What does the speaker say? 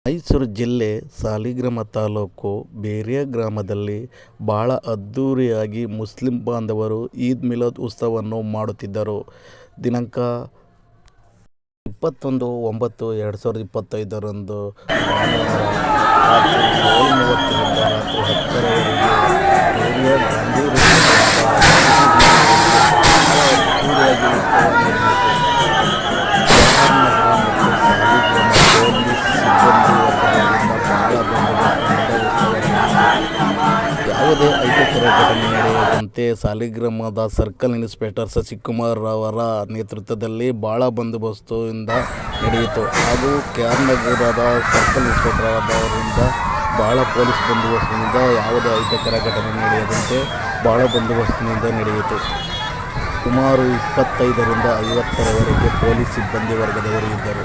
ಮೈಸೂರು ಜಿಲ್ಲೆ ಸಾಲಿಗ್ರಾಮ ತಾಲೂಕು ಬೇರಿಯ ಗ್ರಾಮದಲ್ಲಿ ಭಾಳ ಅದ್ಧೂರಿಯಾಗಿ ಮುಸ್ಲಿಂ ಬಾಂಧವರು ಈದ್ ಮಿಲಾದ್ ಉತ್ಸವವನ್ನು ಮಾಡುತ್ತಿದ್ದರು. ದಿನಾಂಕ 21/9/2025 ಭಾನುವಾರ ರಾತ್ರಿ 7:30ರಿಂದ ರಾತ್ರಿ 10ರವರೆಗೆ ಬೇರಿಯ ಗಾಂಧಿ ವೃತ್ತದಿಂದ ಭಾಳ ಅದ್ಧೂರಿಯಾಗಿ ಉತ್ಸವ ನಡೆಯಿತು. ಜವಾಹರ್ ನಗರ ಮತ್ತು ಸಾಲಿಗ್ರಾಮ ಪೊಲೀಸ್ ಸಿಬ್ಬಂದಿ ವರ್ಗದವರಿಂದ ಭಾಳ ಬಂದೋಬಸ್ತಿನಿಂದ ಉತ್ಸವ ನಡೆಯಿತು. ಯಾವುದೇ ಅಹಿತಕರ ಘಟನೆ ನಡೆಯದಂತೆ ಸಾಲಿಗ್ರಾಮದ ಸರ್ಕಲ್ ಇನ್ಸ್ಪೆಕ್ಟರ್ ಶಶಿಕುಮಾರ್ ಅವರ ನೇತೃತ್ವದಲ್ಲಿ ಭಾಳ ಬಂದೋಬಸ್ತಿನಿಂದ ನಡೆಯಿತು. ಹಾಗೂ KR ನಗರದ ಸರ್ಕಲ್ ಇನ್ಸ್ಪೆಕ್ಟರ್ ಅವರಿಂದ ಭಾಳ ಪೊಲೀಸ್ ಬಂದೋಬಸ್ತಿನಿಂದ ಯಾವುದೇ ಅಹಿತಕರ ಘಟನೆ ನಡೆಯದಂತೆ ಭಾಳ ಬಂದೋಬಸ್ತಿನಿಂದ ನಡೆಯಿತು. ಸುಮಾರು 25ರಿಂದ 50ರವರೆಗೆ ಪೊಲೀಸ್ ಸಿಬ್ಬಂದಿ ವರ್ಗದವರು ಇದ್ದರು.